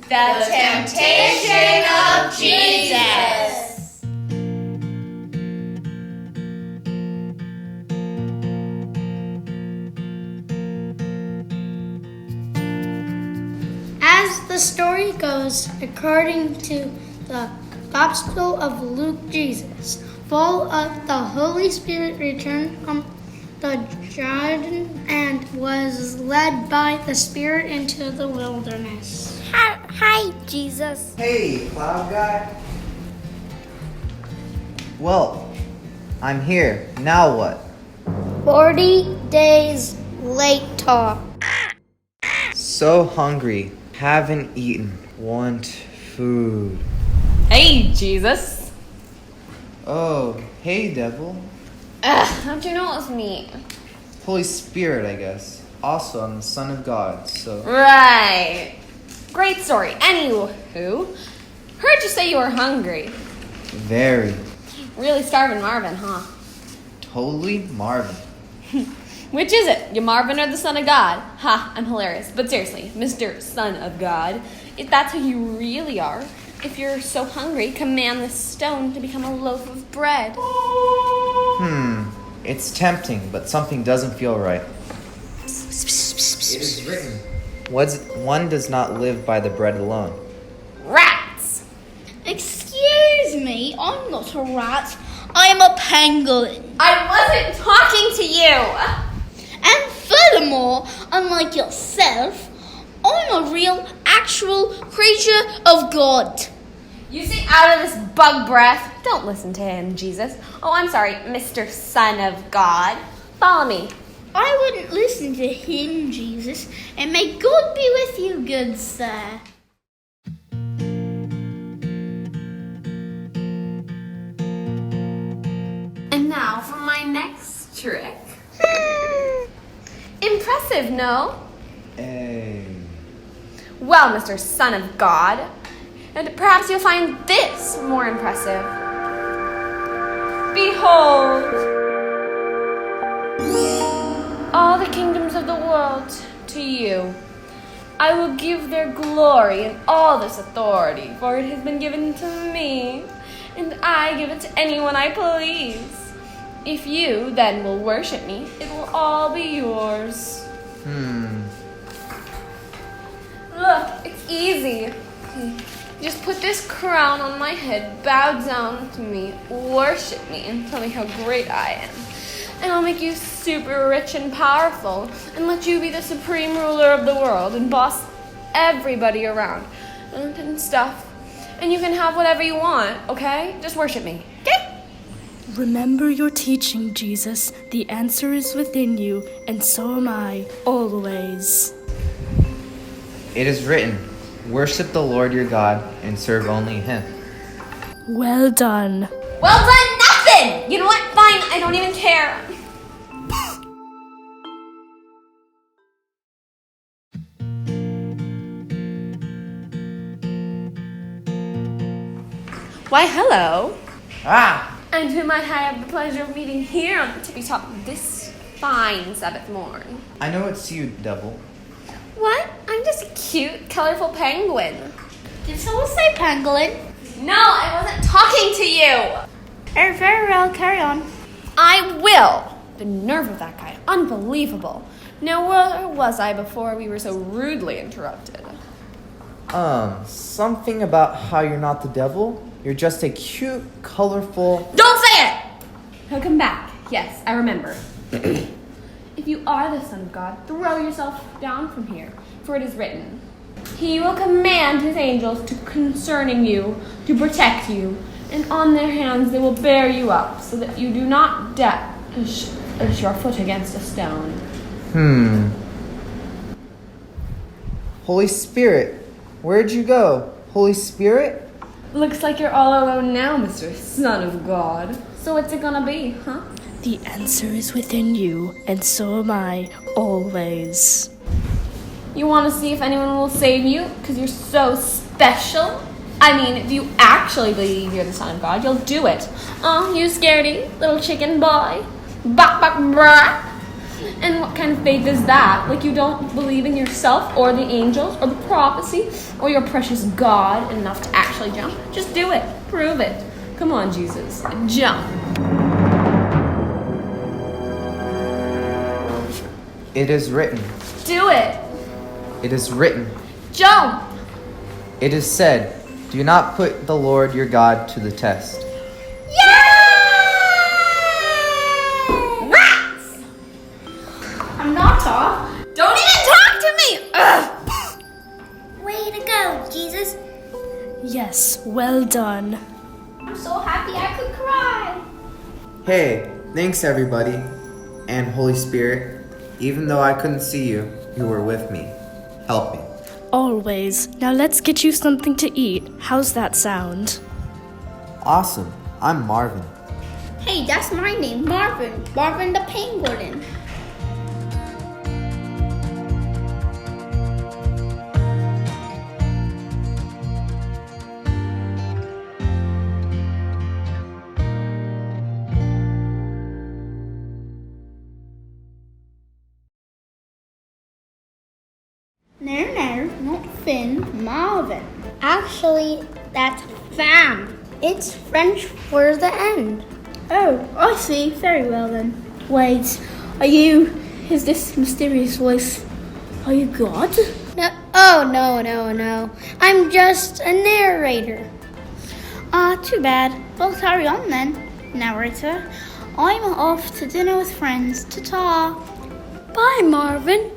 The temptation of Jesus. As the story goes, according to the Gospel of Luke, Jesus, full of the Holy Spirit, returned from the Jordan and was led by the Spirit into the wilderness. Hi, Jesus. Hey, cloud guy. Well, I'm here. Now what? 40 days later. So hungry. Haven't eaten. Want food. Hey, Jesus. Oh, hey, devil. How'd you know it was me? Holy Spirit, I guess. Also, I'm the Son of God, so... Right. Great story. Anywho, heard you say you were hungry. Very. Really starving Marvin, huh? Totally Marvin. Which is it? You Marvin or the Son of God? Ha, I'm hilarious. But seriously, Mr. Son of God, if that's who you really are, if you're so hungry, command this stone to become a loaf of bread. It's tempting, but something doesn't feel right. It is written, one does not live by the bread alone. Rats! Excuse me, I'm not a rat. I'm a penguin. I wasn't talking to you! And furthermore, unlike yourself, I'm a real, actual creature of God. You see out of this bug breath. Don't listen to him, Jesus. Oh, I'm sorry, Mr. Son of God. Follow me. I wouldn't listen to him, Jesus, and may God be with you, good sir. And now for my next trick. Impressive, no? Hey. Well, Mr. Son of God, and perhaps you'll find this more impressive. Behold, all the kingdoms of the world to you. I will give their glory and all this authority, for it has been given to me, and I give it to anyone I please. If you then will worship me, it will all be yours. Look, it's easy. Just put this crown on my head, bow down to me, worship me, and tell me how great I am. And I'll make you super rich and powerful, and let you be the supreme ruler of the world, and boss everybody around, and stuff. And you can have whatever you want, okay? Just worship me, okay? Remember your teaching, Jesus. The answer is within you, and so am I, always. It is written, worship the Lord your God and serve only him. Well done. Well done, nothing! You know what? Fine, I don't even care. Why, hello. And whom I have the pleasure of meeting here on the tippy top of this fine Sabbath morn. I know it's you, devil. What? I'm just a cute, colorful penguin. Did someone say pangolin? No, I wasn't talking to you. Very well, carry on. I will. The nerve of that guy. Unbelievable. Now, where was I before we were so rudely interrupted? Something about how you're not the devil. You're just a cute, colorful... Don't say it! He'll come back. Yes, I remember. If you are the Son of God, throw yourself down from here, for it is written, He will command His angels concerning you, to protect you, and on their hands they will bear you up, so that you do not dash your foot against a stone. Holy Spirit, where'd you go? Holy Spirit? Looks like you're all alone now, Mr. Son of God. So what's it gonna be, huh? The answer is within you, and so am I, always. You want to see if anyone will save you because you're so special? I mean, if you actually believe you're the Son of God, you'll do it. Oh, you scaredy little chicken boy. Bok bok brah. And what kind of faith is that? Like you don't believe in yourself or the angels or the prophecy or your precious God enough to actually jump? Just do it. Prove it. Come on, Jesus. Jump. It is written. Do it. It is written. Jump. It is said, do not put the Lord your God to the test. Rats! I'm not off. Don't even talk to me! Ugh. Way to go, Jesus. Yes, well done. I'm so happy I could cry. Hey, thanks everybody. And Holy Spirit, even though I couldn't see you, you were with me, helping. Always. Now let's get you something to eat. How's that sound? Awesome. I'm Marvin. Hey, that's my name, Marvin. Marvin the Penguin. No, not Finn, Marvin. Actually, that's fam. It's French for the end. Oh, I see. Very well then. Wait, is this mysterious voice, are you God? No, oh, no. I'm just a narrator. Too bad. Well, carry on then, narrator. I'm off to dinner with friends. Ta-ta. Bye, Marvin.